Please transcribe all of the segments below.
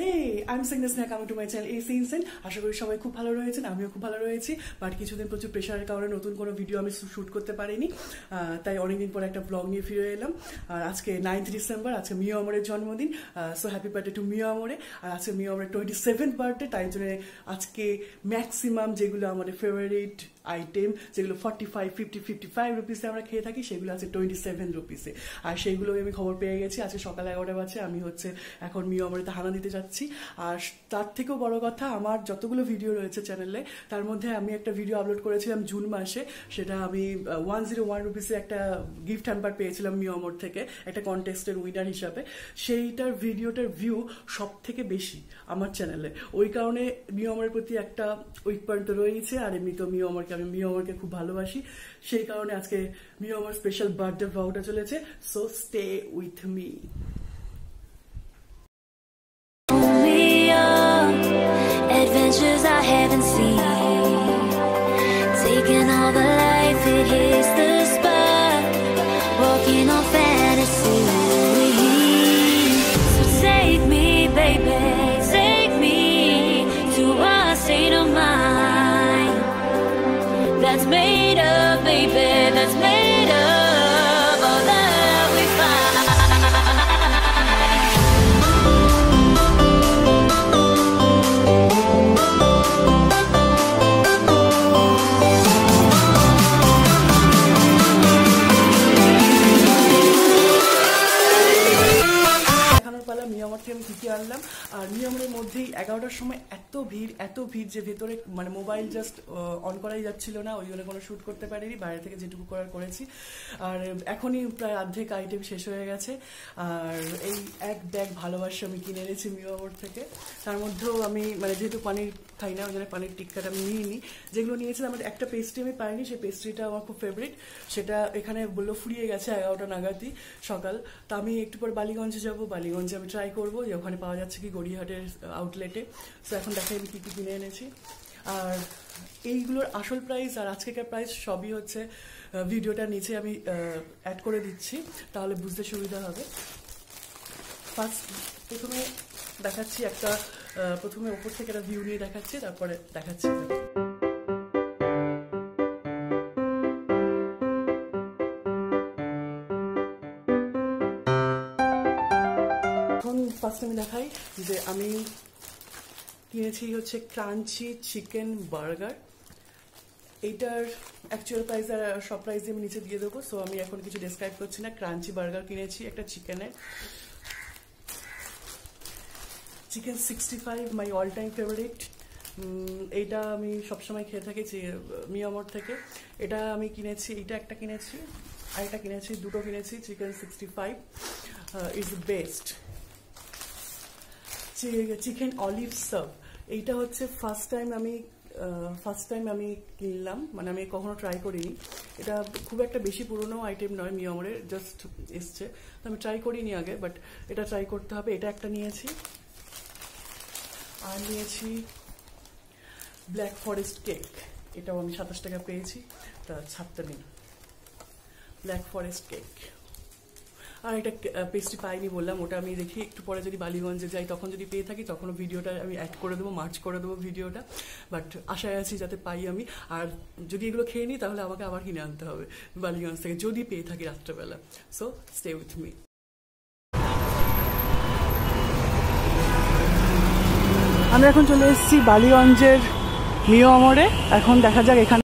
Hey, I'm Singh Snake. Coming to my channel AC Insane. আশা করি সবাই খুব ভালো রয়েছেন, আমিও খুব ভালো রয়েছি। বাট কিছুদিন প্রচুর প্রেশারের কারণে নতুন কোনো ভিডিও আমি শুট করতে পারিনি, তাই অনেকদিন পরে একটা ব্লগ নিয়ে ফিরে এলাম। আর আজকে 9th ডিসেম্বর, আজকে মিও আমরের জন্মদিন। সো হ্যাপি বার্থডে টু মিও আমরে। আর আজকে মিও আমরের 27th বার্থডে, তাই জন্য আজকে ম্যাক্সিমাম যেগুলো আমাদের ফেভারিট আইটেম, যেগুলো 45, 50, 55 রুপিসে আমরা খেয়ে থাকি, সেগুলো আছে 27 রুপিসে। আর সেইগুলো আমি খবর পেয়ে গেছি। আজকে সকাল 11টা বাজে, আমি এখন মিও আমরেতে হানা দিতে যাচ্ছি। আর তার থেকেও বড় কথা, আমার যতগুলো ভিডিও রয়েছে চ্যানেলে, তার মধ্যে আমি একটা ভিডিও আপলোড করেছিলাম জুন মাসে। সেটা আমি 101 রুপিসে একটা গিফট হ্যাম্পার পেয়েছিলাম মিও আমর থেকে, একটা কন্টেস্টের উইনার হিসাবে। সেইটার ভিডিওটার ভিউ সব থেকে বেশি আমার চ্যানেলে। ওই কারণে মিও আমরের প্রতি একটা উইক পয়েন্ট রয়েছে। আর এমনি তো আমি মিও আমরকে খুব ভালোবাসি, সেই কারণে আজকে মিও আমর স্পেশাল বার্থডে ব্লগটা চলেছে। So stay with me. Adventures I haven't seen, taking all the life, it hits the spot, walking on fantasy. So take me, baby, take me to a state of mind that's made up, baby, that's made up all that we find. আমি কি আনলাম। আর মিয়ামরের মধ্যেই 11টার সময় এত ভিড় যে ভেতরে মানে মোবাইল জাস্ট অন করাই যাচ্ছিল না, ওই জন্য কোনো শ্যুট করতে পারিনি। বাইরে থেকে যেটুকু করেছি। আর এখনই প্রায় অর্ধেক আইটেম শেষ হয়ে গেছে। আর এই এক ব্যাগ ভালোবাসা আমি কিনে এনেছি মিয়ামর থেকে। তার মধ্যেও আমি মানে যেহেতু পানির খাই না, ওই জন্য পানির টিক্কাটা আমি নিইনি। যেগুলো নিয়েছিলাম, আমার একটা পেস্ট্রি আমি পাইনি, সেই পেস্ট্রিটা আমার খুব ফেভারিট। সেটা এখানে বললো ফুরিয়ে গেছে 11টা নাগাদই সকাল। তা আমি একটু পর বালিগঞ্জে যাবো, বালিগঞ্জে আমি ট্রাই করবো যে ওখানে পাওয়া যাচ্ছে কি গড়িয়াহাটের আউটলেটে। সো এখন দেখাই আমি কী কী কিনে এনেছি। আর এইগুলোর আসল প্রাইস আর আজকেকার প্রাইস সবই হচ্ছে ভিডিওটার নিচে আমি অ্যাড করে দিচ্ছি, তাহলে বুঝতে সুবিধা হবে। প্রথমে দেখাচ্ছি প্রথমে ওপর থেকে একটা ভিউ নিয়ে দেখাচ্ছি, তারপরে দেখাচ্ছি। ফার্স্ট আমি দেখাই যে আমি কিনেছি হচ্ছে ক্রাঞ্চি চিকেন বার্গার। এইটার অ্যাকচুয়াল প্রাইস আর সব প্রাইস আমি নিচে দিয়ে দেবো। সো আমি এখন কিছু ডেসক্রাইব করছি না। ক্রাঞ্চি বার্গার কিনেছি একটা চিকেনের। Chicken 65 my all time favourite. এইটা আমি সবসময় খেয়ে থাকি মিও আমর থেকে। এটা আমি কিনেছি, এইটা একটা কিনেছি আর এটা কিনেছি, দুটো কিনেছি। Chicken 65 is best. Chicken olive serve, এইটা হচ্ছে ফার্স্ট টাইম আমি কিনলাম, মানে আমি কখনো ট্রাই করিনি। এটা খুব একটা বেশি পুরনো আইটেম নয় মিও আমরের, জাস্ট এসছে, আমি ট্রাই করিনি আগে, বাট এটা ট্রাই করতে হবে। এটা একটা নিয়েছি। আর নিয়েছি ব্ল্যাক ফরেস্ট কেক, এটাও আমি 27 টাকা পেয়েছি, তা ছাড়তে নেই। Black forest cake. আর একটা পেস্ট্রি পাইনি বললাম, ওটা আমি দেখি একটু পরে যদি বালিগঞ্জে যাই তখন যদি পেয়ে থাকি, তখনও ভিডিওটা আমি অ্যাড করে দেবো, মার্চ করে দেবো ভিডিওটা। বাট আশায় আছি যাতে পাই আমি। আর যদি এগুলো খেয়ে নিই তাহলে আমাকে আবার কিনে আনতে হবে বালিগঞ্জ থেকে, যদি পেয়ে থাকি রাত্রেবেলা। So stay with me. আমি এখন চলে এসেছি বালিগঞ্জের মিও আমরে। এখন দেখা যাক এখানে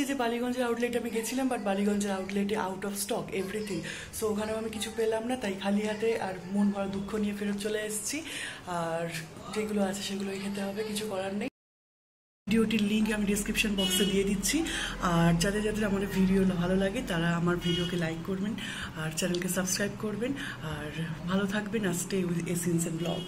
যে বালিগঞ্জের আউটলেটে আমি গেছিলাম, বাট বালিগঞ্জের আউটলেটে out of stock everything. So ওখানেও আমি কিছু পেলাম না, তাই খালি হাতে আর মন ভরা দুঃখ নিয়ে ফেরত চলে এসেছি। আর যেগুলো আছে সেগুলোই খেতে হবে, কিছু করার নেই। ভিডিওটির লিঙ্ক আমি ডিসক্রিপশন বক্সে দিয়ে দিচ্ছি। আর যাদের আমার ভিডিও ভালো লাগে তারা আমার ভিডিওকে লাইক করবেন আর চ্যানেলকে সাবস্ক্রাইব করবেন। আর ভালো থাকবেন। আর stay with AC Insane blog.